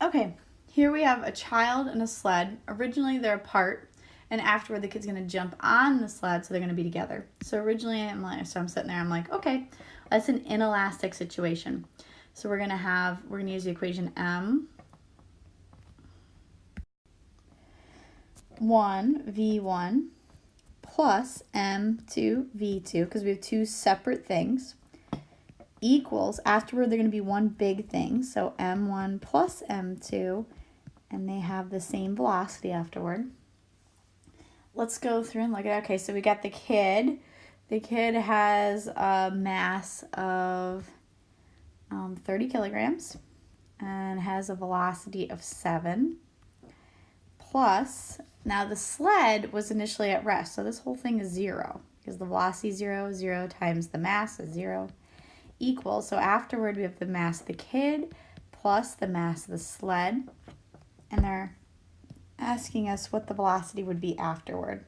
Okay, here we have a child and a sled. Originally they're apart, and afterward the kid's gonna jump on the sled, so they're gonna be together. So originally I'm sitting there, I'm like, okay, that's an inelastic situation. So we're gonna use the equation M1V1 plus M2V2, because we have two separate things, equals, afterward they're going to be one big thing, so M1 plus M2, and they have the same velocity afterward. Let's go through and look at it. Okay, so we got the kid. The kid has a mass of 30 kilograms and has a velocity of 7. Plus, now the sled was initially at rest, so this whole thing is 0 because the velocity is 0, 0 times the mass is 0, equals, so afterward we have the mass of the kid plus the mass of the sled, and they're asking us what the velocity would be afterward.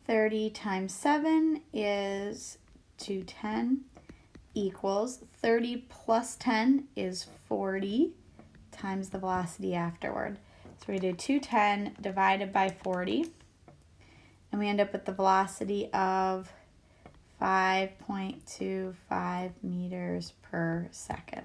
30 times 7 is 210, equals 30 plus 10 is 40 times the velocity afterward. So we do 210 divided by 40, and we end up with the velocity of 5.25 meters per second.